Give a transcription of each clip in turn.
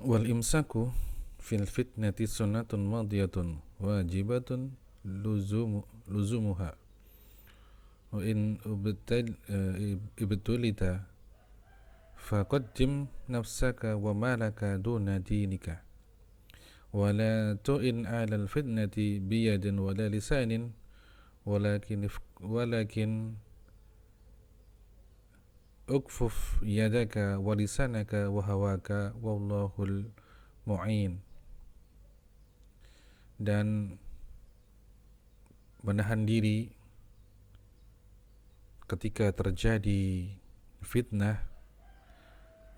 Wal imsaku fil fitnati sunnatun madiyatun wajibatun luzumuha wa in ibtulita faqaddim nafsaka wa malaka duna dinika wala tu'in 'ala al-fitnati biyadin wala lisanin walakin ukfuf yadaka wa lisanaka wa hawaka wallahul mu'in. Dan menahan diri ketika terjadi fitnah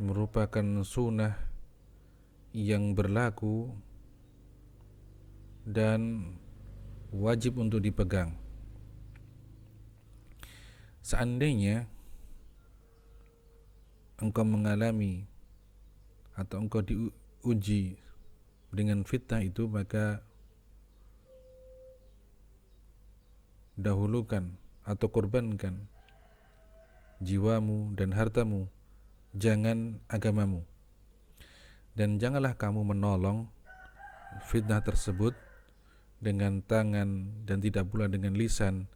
merupakan sunnah yang berlaku dan wajib untuk dipegang. Seandainya engkau mengalami atau engkau diuji dengan fitnah itu, maka dahulukan atau korbankan jiwamu dan hartamu, jangan agamamu. Dan janganlah kamu menolong fitnah tersebut dengan tangan dan tidak pula dengan lisan,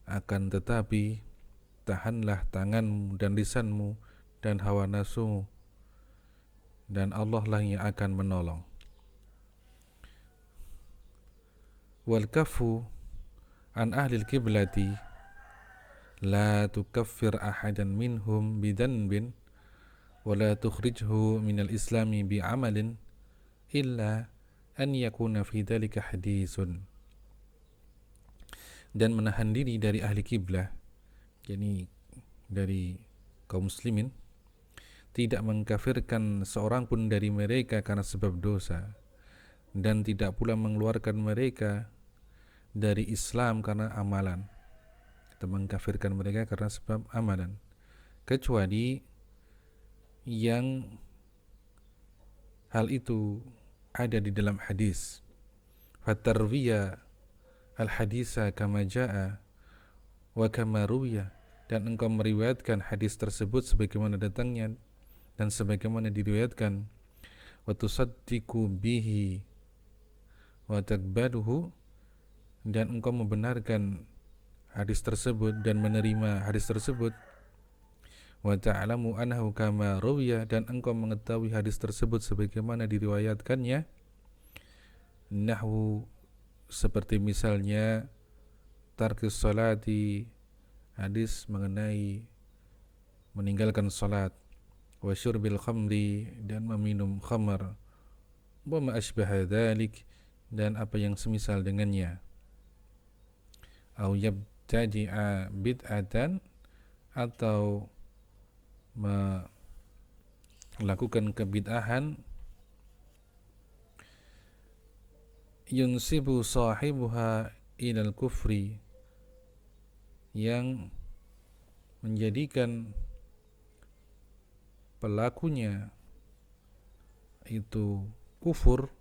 akan tetapi tahanlah tanganmu dan lisanmu dan hawa nafsumu, dan Allah lah yang akan menolong. Wal kafu an ahli al-qiblati la tukaffir ahadan minhum bidanbin wa la tukhrijhu minal islami bi'amalin illa an yakuna fi dhalika hadithun. Dan menahan diri dari ahli kiblah, yakni dari kaum muslimin, tidak mengkafirkan seorang pun dari mereka karena sebab dosa, dan tidak pula mengeluarkan mereka dari Islam karena amalan, atau mengkafirkan mereka karena sebab amalan, kecuali yang hal itu ada di dalam hadis. Fatarwiya al-hadisa kama jaa wa kama ruwiya, dan engkau meriwayatkan hadis tersebut sebagaimana datangnya dan sebagaimana diriwayatkan. Wa tusaddiqu bihi wa taqbaluhu, dan engkau membenarkan hadis tersebut dan menerima hadis tersebut. Wa ta'lamu annahu kama ruwiya, dan engkau mengetahui hadis tersebut sebagaimana diriwayatkannya. Nahwu, seperti misalnya tarkis salati, hadis mengenai meninggalkan salat, wa syurbil khamri, dan meminum khamar, wa ma asbaha dzalik, dan apa yang semisal dengannya. Au yabtadi'a bid'atan, atau melakukan kebid'ahan, yunsibu sahibuha ilal kufri, yang menjadikan pelakunya itu kufur,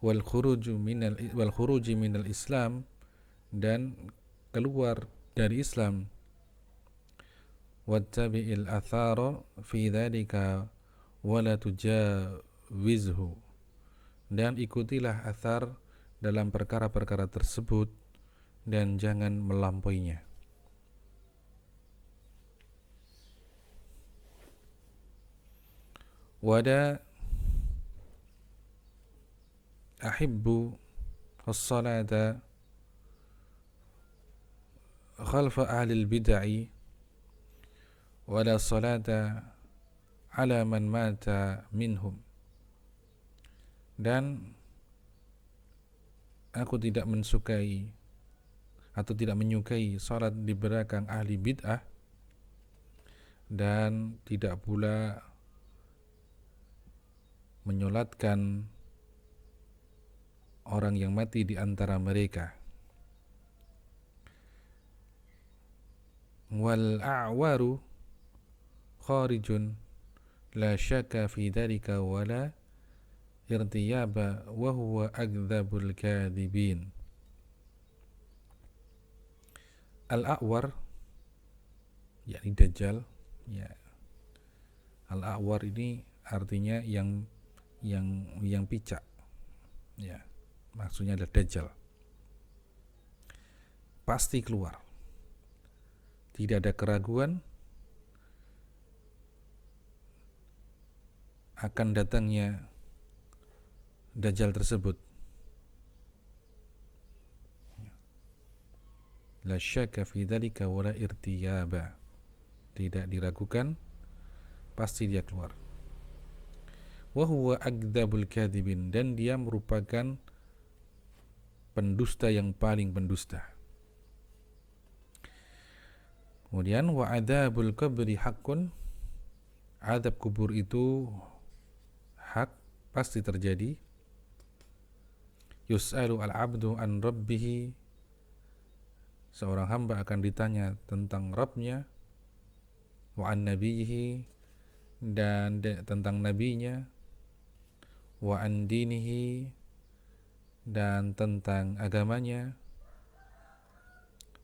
wal khuruji minal Islam, dan keluar dari Islam. Wattabi'il athara fi dzalika wa la tujawizhu, dan ikutilah athar dalam perkara-perkara tersebut dan jangan melampauinya. Wada ahibbu as-salata khalfa ahli al-bid'ah wala salata ala man mata minhum, dan aku tidak mensukai atau tidak menyukai salat di belakang ahli bid'ah, dan tidak pula menyolatkan orang yang mati di antara mereka. Wal a'waru kharijun la syakka fi dhalika wala irtiyaba wa huwa akdzabul kadhibin. Al-a'war, yakni dajjal, ya. Al-a'war ini artinya yang picak, ya, maksudnya adalah Dajjal. Pasti keluar, tidak ada keraguan akan datangnya Dajjal tersebut. La syakka fi dzalika wala irtiyaba, tidak diragukan, pasti dia keluar. Wa huwa akdzabul kadzibin, dan dia merupakan pendusta yang paling pendusta. Kemudian wa adzabul qabri haqqun, azab kubur itu hak, pasti terjadi. Yus'alu al-'abdu an rabbih, seorang hamba akan ditanya tentang Rabbnya, wa an nabiyhi, dan tentang nabinya, wa an dinihi, dan tentang agamanya,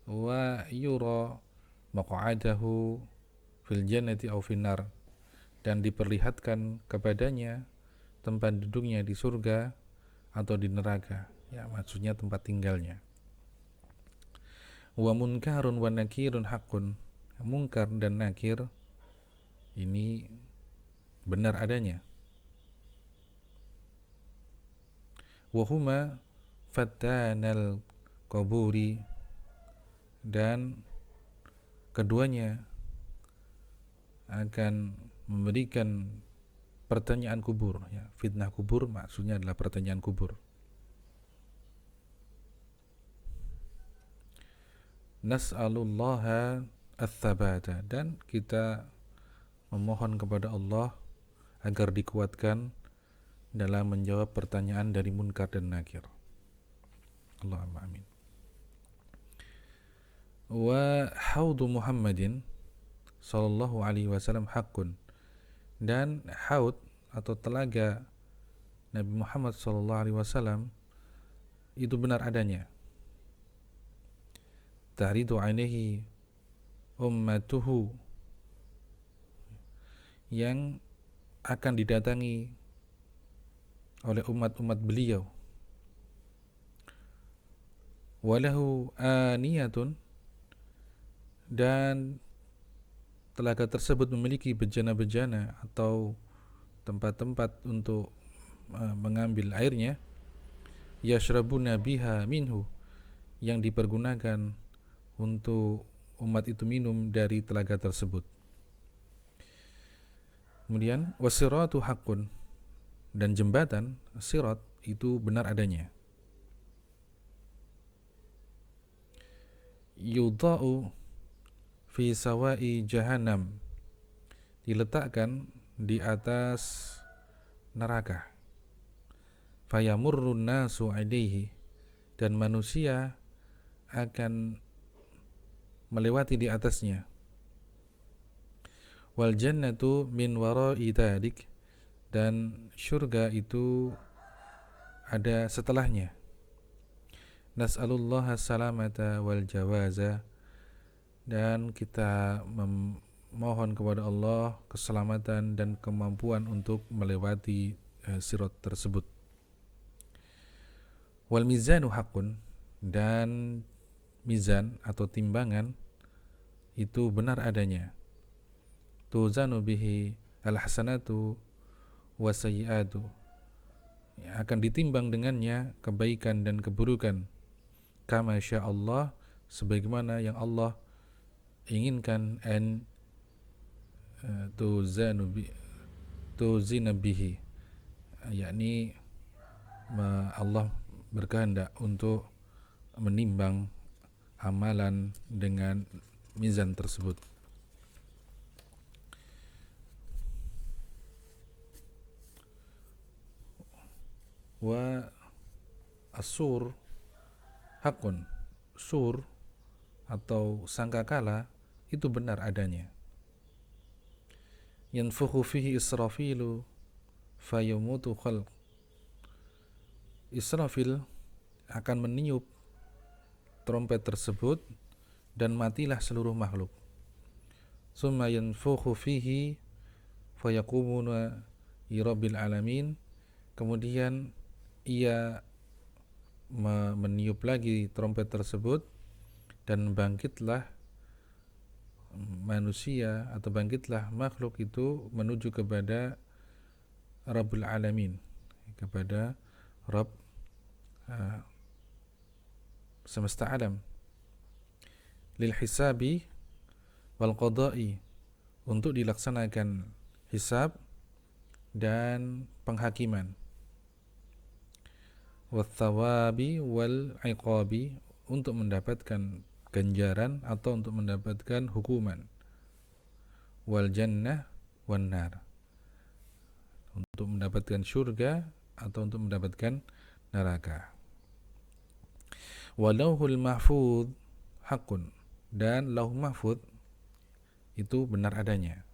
wa yura maq'adahu fil jannati aw finnar, dan diperlihatkan kepadanya tempat duduknya di surga atau di neraka, ya, maksudnya tempat tinggalnya. Wa munkarun wa nakirun haqqun, munkar dan nakir ini benar adanya. Wa huma fattanal qaburi, dan keduanya akan memberikan pertanyaan kubur, ya. Fitnah kubur maksudnya adalah pertanyaan kubur. Nas'alullaha ats-tsabata, dan kita memohon kepada Allah agar dikuatkan dalam menjawab pertanyaan dari munkar dan nakir. Allahumma amin. Wa haudu Muhammadin sallallahu alaihi wasallam haqqun, dan haud atau telaga Nabi Muhammad sallallahu alaihi wasallam itu benar adanya. Ta'ridu alaihi ummatuhu, yang akan didatangi oleh umat-umat beliau. Walahu aniyatun, dan telaga tersebut memiliki bejana-bejana atau tempat-tempat untuk mengambil airnya. Yashrabuna biha minhu, yang dipergunakan untuk umat itu minum dari telaga tersebut. Kemudian wasiratu haqqun, dan jembatan sirat itu benar adanya. Yudha'u fi sawa'i jahannam, diletakkan di atas neraka. Fayamurrun nasu alaihi, dan manusia akan melewati di atasnya. Wal jannatu min wara'i dzalik, dan syurga itu ada setelahnya. Nas'alullaha salamata wal jawaza, dan kita memohon kepada Allah keselamatan dan kemampuan untuk melewati sirat tersebut. Wal mizanu haqqun, dan mizan atau timbangan itu benar adanya. Tuzanu bihi al-hasanatu wasayyi'atu, akan ditimbang dengannya kebaikan dan keburukan. Kama sya'allah, sebagaimana yang Allah inginkan, an tuzina bihi, yakni Allah berkehendak untuk menimbang amalan dengan mizan tersebut. Wa as-sur haqqun, sur atau sangkakala itu benar adanya. Yanfukhu fihi Israfilu fayamutu khalq, Israfil akan meniup trompet tersebut dan matilah seluruh makhluk. Summa yanfukhu fihi fayakumuna Rabbil alamin. Kemudian ia meniup lagi trompet tersebut, dan bangkitlah manusia atau bangkitlah makhluk itu menuju kepada Rabbul Alamin, kepada Rabb semesta alam, lil hisabi wal qada'i, untuk dilaksanakan hisab dan penghakiman, wat thawabi wal iqabi, untuk mendapatkan ganjaran atau untuk mendapatkan hukuman, wal jannah wan nar, untuk mendapatkan surga atau untuk mendapatkan neraka. Walauhul mahfud hakun, dan lauh mahfud itu benar adanya.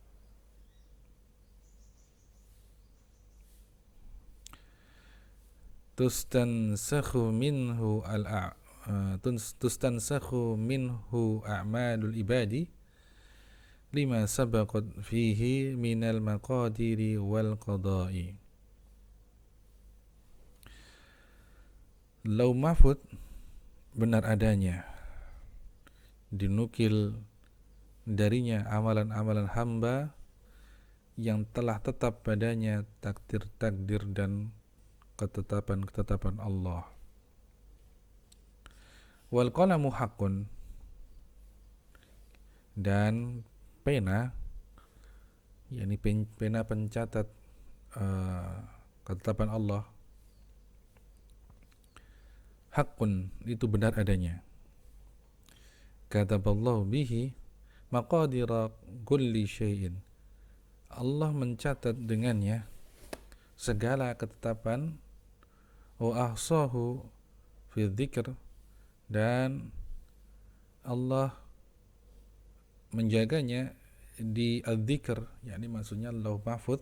Tustansakhu minhu a'malul ibadi lima sabaqat fihi minal maqadiri wal qada'i. Lauh mahfud benar adanya, dinukil darinya amalan-amalan hamba yang telah tetap padanya takdir-takdir dan ketetapan-ketetapan Allah. Wal qalamu haqqun, dan pena, yakni pena pencatat ketetapan Allah, haqqun, itu benar adanya. Kataballahu bihi maqadira kulli syai'in, Allah mencatat dengannya segala ketetapan, wa ahsahu fi dzikr, dan Allah menjaganya di adzikr, yakni maksudnya lauh mahfud.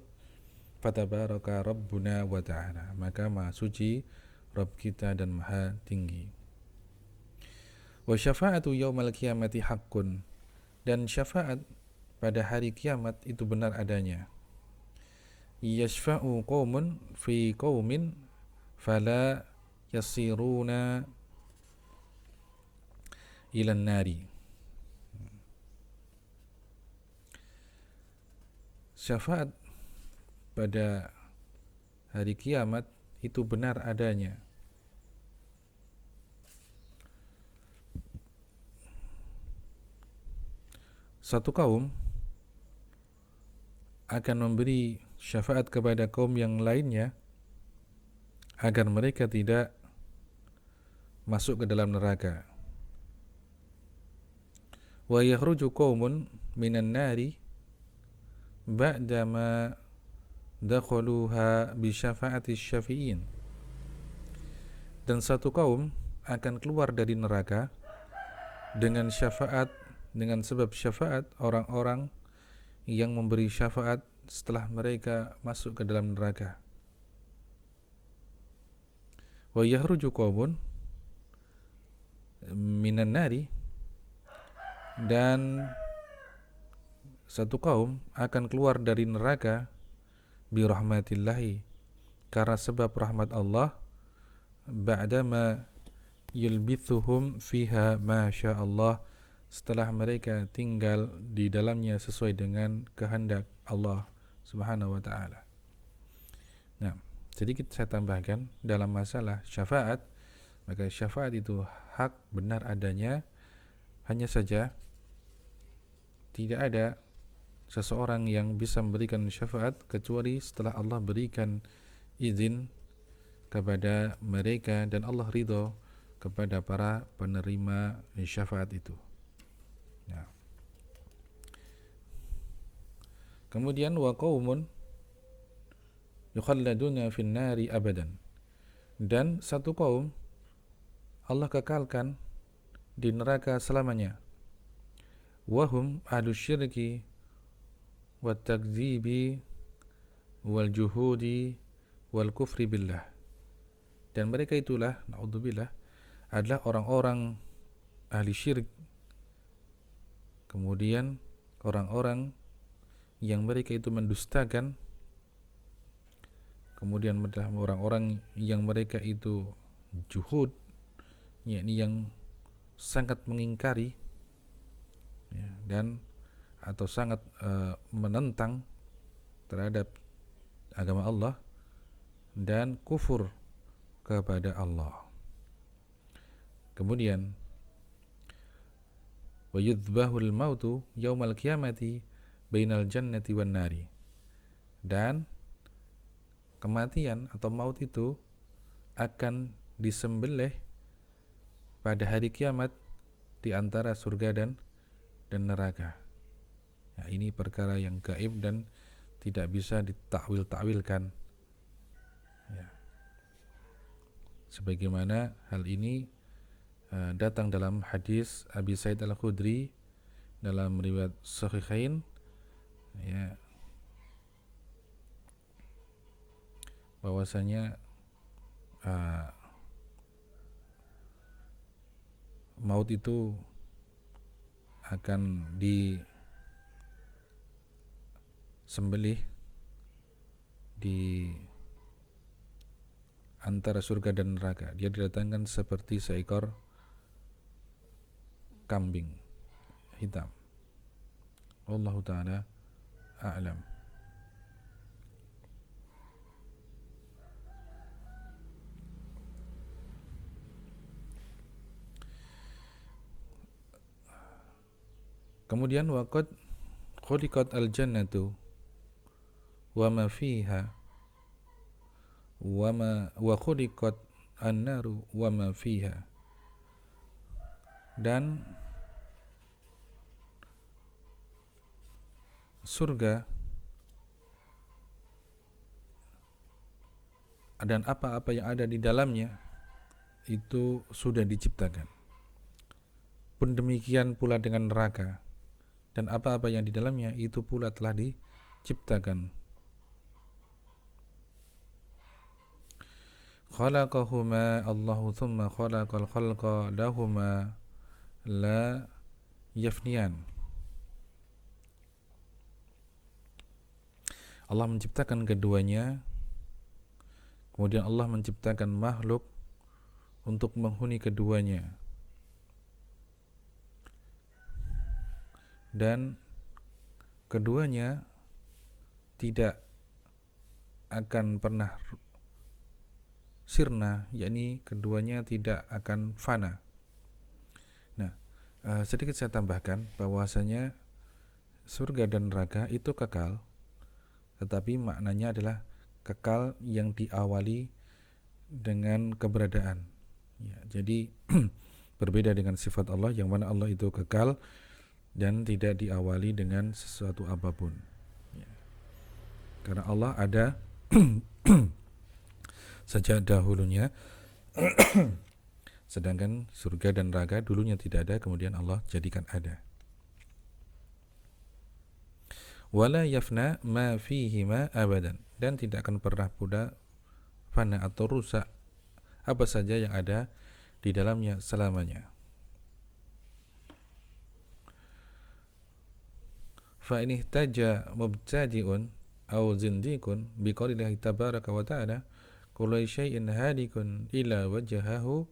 Fatabaraka rabbuna wa ta'ala, maka maha suci Rabb kita dan maha tinggi. Wa syafa'atu yaumal qiyamati haqqun, dan syafaat pada hari kiamat itu benar adanya. Yashfa'u qaumun fi qaumin fala yasiruna ila nari. Syafaat pada hari kiamat itu benar adanya. Satu kaum akan memberi syafaat kepada kaum yang lainnya agar mereka tidak masuk ke dalam neraka. Wa yakhruju qaumun minan nari ba'dama dakhaluha bi syafa'ati syafi'in, dan satu kaum akan keluar dari neraka dengan sebab syafaat orang-orang yang memberi syafaat setelah mereka masuk ke dalam neraka. Wa yakhruju qaumun minan nari, dan satu kaum akan keluar dari neraka bi rahmatillahi, karena sebab rahmat Allah, ba'dama yulbithuhum fiha ma sya'allah, setelah mereka tinggal di dalamnya sesuai dengan kehendak Allah Subhanahu wa taala. Nah, sedikit saya tambahkan dalam masalah syafaat, maka syafaat itu hak, benar adanya, hanya saja tidak ada seseorang yang bisa memberikan syafaat kecuali setelah Allah berikan izin kepada mereka dan Allah ridho kepada para penerima syafaat itu. Ya. Kemudian wa qaumun yukhalladuna fin nari abadan, dan satu kaum Allah kekalkan di neraka selamanya. Wahum ahlus syirki wat takdzibi wal juhudi wal kufri billah, dan mereka itulah, naudzubillah, adalah orang-orang ahli syirik, kemudian orang-orang yang mereka itu mendustakan kemudian adalah orang-orang yang mereka itu juhud, yakni yang sangat mengingkari, ya, dan atau sangat menentang terhadap agama Allah dan kufur kepada Allah. Kemudian wa yudhbahul mautu yaumal qiyamati bainal jannati wan nari, dan kematian atau maut itu akan disembelih pada hari kiamat di antara surga dan neraka. Nah, ini perkara yang gaib dan tidak bisa ditakwil-takwilkan, ya. Sebagaimana hal ini datang dalam hadis Abi Sa'id Al-Khudri dalam riwayat Sahihain, ya, bahwasanya maut itu akan disembelih di antara surga dan neraka. Dia didatangkan seperti seekor kambing hitam. Wallahu ta'ala a'lam. Kemudian waqad khuliqat al-jannatu wa ma fiha wa khuliqat an-naru wa ma fiha, dan surga dan apa-apa yang ada di dalamnya itu sudah diciptakan. Pun demikian pula dengan neraka, dan apa-apa yang di dalamnya itu pula telah diciptakan. Khalaqahuma Allahu thumma khalaqal khalqa lahuma la yafniyan. Allah menciptakan keduanya, kemudian Allah menciptakan makhluk untuk menghuni keduanya, dan keduanya tidak akan pernah sirna, yakni keduanya tidak akan fana. Nah, sedikit saya tambahkan bahwasanya surga dan neraka itu kekal, tetapi maknanya adalah kekal yang diawali dengan keberadaan, ya. Jadi berbeda dengan sifat Allah yang mana Allah itu kekal dan tidak diawali dengan sesuatu apapun, ya. Karena Allah ada sejak dahulunya sedangkan surga dan neraka dulunya tidak ada, kemudian Allah jadikan ada. Wala yafna ma fihima abadan, dan tidak akan pernah pula fana atau rusak apa saja yang ada di dalamnya selamanya. Fa in ihtaja mubtadi'un aw zindiqun biqaulillahi tabaraka wa ta'ala kullu syai'in halikun illa wajhahu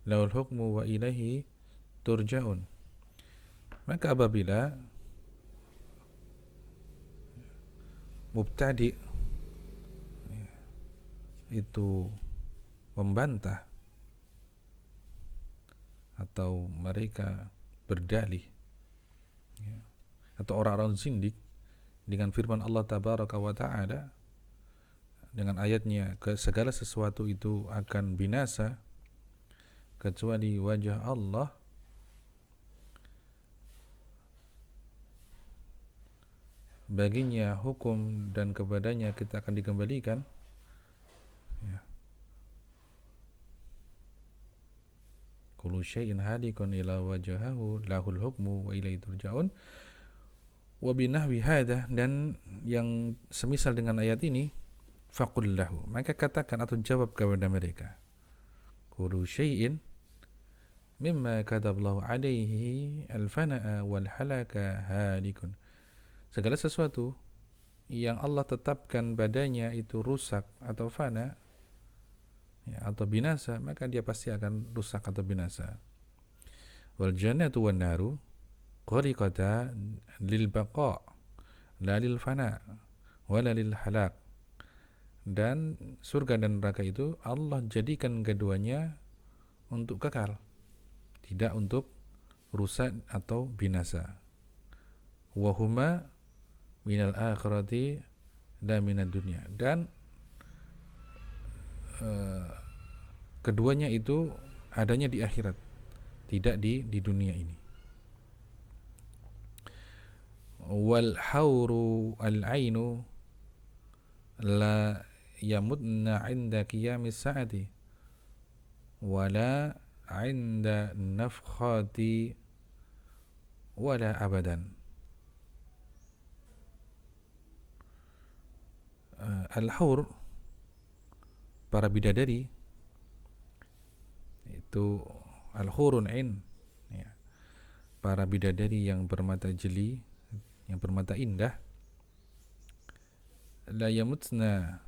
lahul hukmu wa ilaihi turja'un. Maka apabila mubtadi' itu membantah atau mereka berdalih, ya, atau orang-orang zindik dengan firman Allah tabaraka wa ta'ala, dengan ayatnya segala sesuatu itu akan binasa kecuali wajah Allah, baginya hukum dan kepadanya kita akan dikembalikan, ya. Kullu syai'in halikun ila wajhahu lahul hukmu wa ilaihi turja'un. Wa binahwi hadha, dan yang semisal dengan ayat ini, faqul lahu, maka katakan atau jawab kepada mereka, kullu syai'in mimma kataballahu alaihi al-fana'a wal halaka halikun, segala sesuatu yang Allah tetapkan badannya itu rusak atau fana, ya, atau binasa, maka dia pasti akan rusak atau binasa. Wal jannatu wan naru khuliqata lil baqa la lil fana wala lil halak. Dan surga dan neraka itu Allah jadikan keduanya untuk kekal, tidak untuk rusak atau binasa. Wahuma minal akhirati la minad dunya. Dan keduanya itu adanya di akhirat, tidak di dunia ini. Wal hauru al ainu la yamutna 'inda qiyamis sa'ati wala 'inda nafkhati wala abadan. Al-haur, para bidadari itu al-hurun ain, ya, para bidadari yang bermata jeli, yang bermata indah, la yamutna,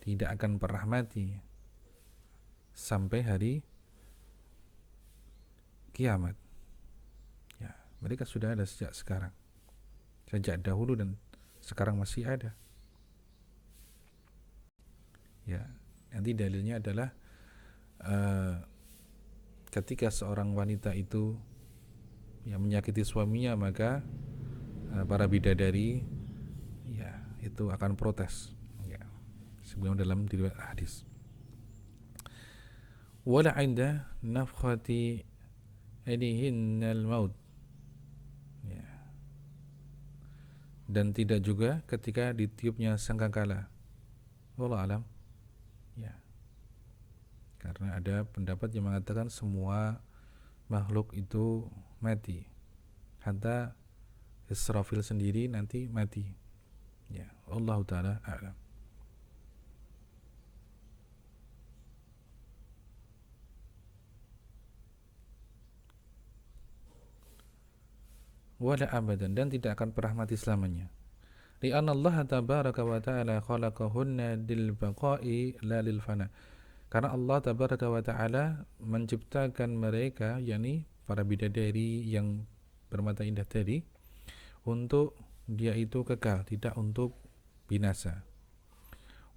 tidak akan pernah mati sampai hari kiamat. Ya, mereka sudah ada sejak sekarang, sejak dahulu, dan sekarang masih ada. Ya, nanti dalilnya adalah ketika seorang wanita itu yang menyakiti suaminya, maka para bidadari, ya, itu akan protes, ya, sebagaimana dalam riwayat hadis. Wala 'inda nafkhati alihinnal maut, ya, dan tidak juga ketika ditiupnya sangkakala. Wallahu alam, ya, karena ada pendapat yang mengatakan semua makhluk itu mati, hatta Israfil sendiri nanti mati. Ya, Allah taala a'lam. Wala abadan, dan tidak akan pernah mati selamanya. Li'anna Allah tabaraka wa ta'ala khalaqahunna lil baqa'i la lil fana. Karena Allah tabaraka wa ta'ala menciptakan mereka, yakni para bidadari yang bermata indah tadi, untuk dia itu kekal, tidak untuk binasa.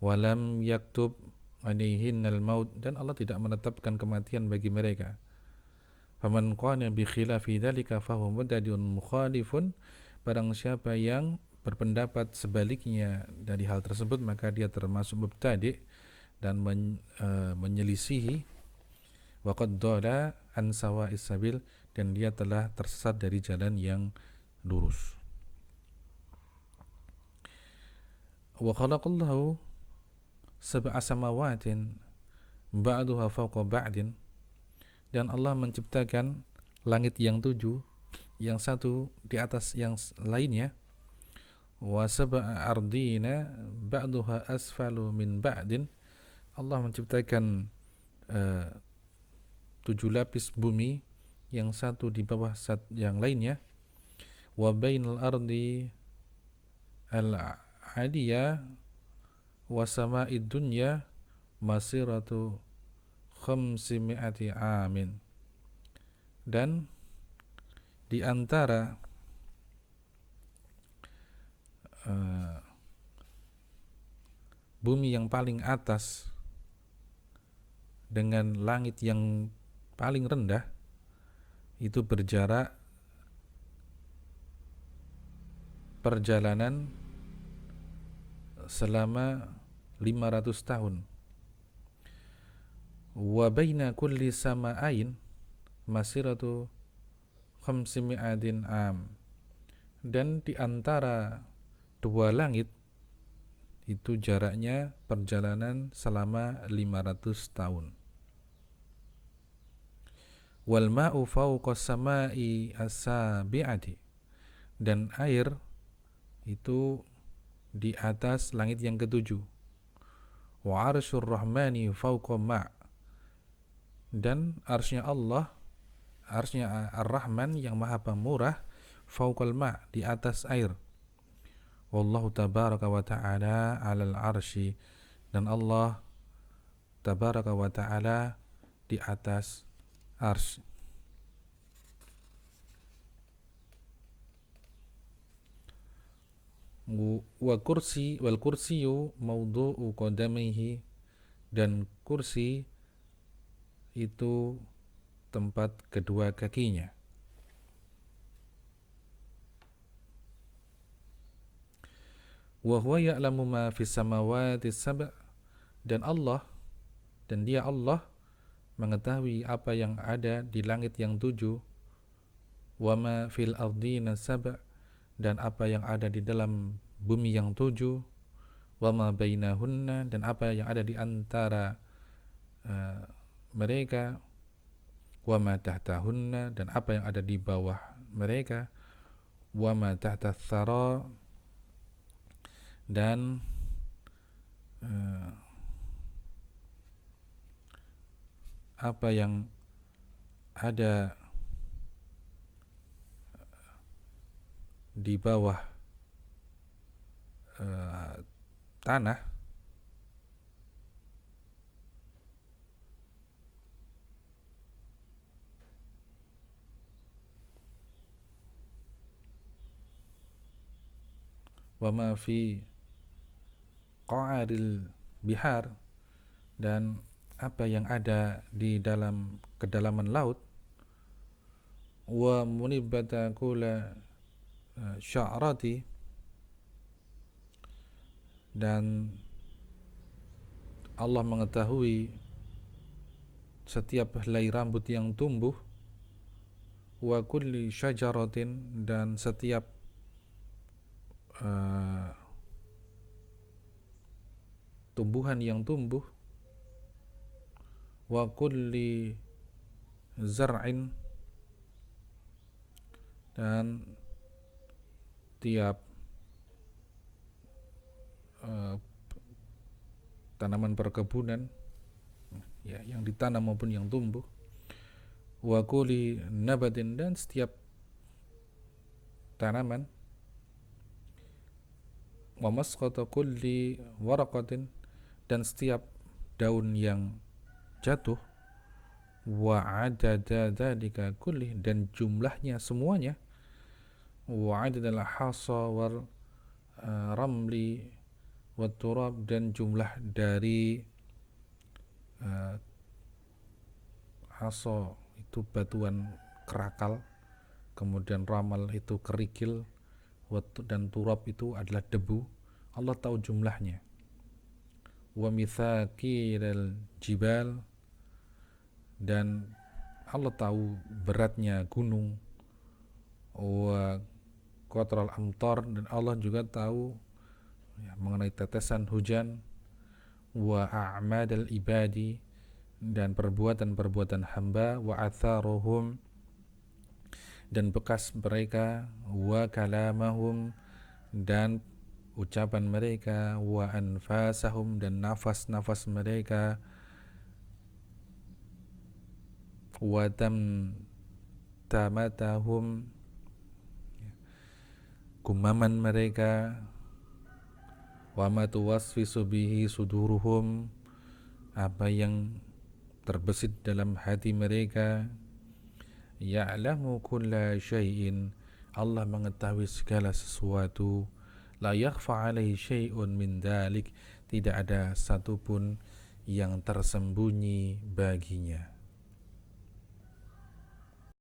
Walam yaktub alaihinnal maut, dan Allah tidak menetapkan kematian bagi mereka. Faman qala bi khilafi dzalika fahuwa mubtadi'un mukhalifun, barang siapa yang berpendapat sebaliknya dari hal tersebut, maka dia termasuk mubtadi' dan menyelisihi, wa qad dhalla an sawa'is sabil, dan dia telah tersesat dari jalan yang lurus. Wa khalaqallahu sab'a samawatin ba'duha fawqa ba'din, dan Allah menciptakan langit yang 7, yang satu di atas yang lainnya. Wa sab'a ardina ba'duha asfalu min ba'din, Allah menciptakan 7 lapis bumi, yang satu di bawah yang lainnya. Wa bainal ardi al-'aliyah wa sama'id dunya masiratu 500 amin, dan di antara bumi yang paling atas dengan langit yang paling rendah itu berjarak perjalanan selama 500 tahun. Wa baina kulli sama'ain masiratu 500 am, dan di antara dua langit itu jaraknya perjalanan selama 500 tahun. Wal ma'u fawqa sama'i as-sabi'ati, dan air itu di atas langit yang ketujuh. Wa arsyur rahmani fawqa ma', dan arsy-nya Allah, arsy-nya Ar-Rahman yang Maha Pemurah, fauqal ma', di atas air. wallahu tabaraka wa ta'ala 'alal 'arsy, dan Allah tabaraka wa ta'ala di atas arsy. Wa kursi wal kursiyu mawdu'u qadamaihi, dan kursi itu tempat kedua kakinya. Wa huwa ya'lamu ma fis samawati sab', dan dia Allah mengetahui apa yang ada di langit yang 7, wa ma fil ardina sab', dan apa yang ada di dalam bumi yang 7, wa ma bainahunna, dan apa yang ada di antara mereka, wa ma tahtahunna, dan apa yang ada di bawah mereka, wa ma tahta tsara, dan apa yang ada di bawah tanah. Wa ma fi qa'aril bihar, dan apa yang ada di dalam kedalaman laut. Wa munibata kula sya'rati, dan Allah mengetahui setiap helai rambut yang tumbuh. Wa kulli syajaratin, dan setiap tumbuhan yang tumbuh. Wa kulli zar'in, dan tiap tanaman perkebunan, ya, yang ditanam maupun yang tumbuh. Wa kulli nabatin, dan setiap tanaman. Wa masqata kulli waraqatin, dan setiap daun yang jatuh. Wa adada dzalika kulli, dan jumlahnya semuanya. Wa adadal hasa wal ramli wat turab, dan jumlah dari hasa itu batuan kerakal, kemudian ramal itu kerikil, dan turab itu adalah debu. Allah tahu jumlahnya. Wa mitsaqilal jibal, dan Allah tahu beratnya gunung. Wa qatral amtar, dan Allah juga tahu, ya, mengenai tetesan hujan. Wa a'madal ibadi, dan perbuatan-perbuatan hamba. Wa atharuhum, dan bekas mereka. Wa kalamahum, dan ucapan mereka. Wa anfasahum, dan nafas-nafas mereka. Wa tamtamatahum, gumaman mereka. Wa ma tuwaswisu bihi suduruhum, apa yang terbesit dalam hati mereka. Ya'lamu kulla syai'in, Allah mengetahui segala sesuatu. La yakhfa alaihi syai'un min dzalik, tidak ada satupun yang tersembunyi baginya.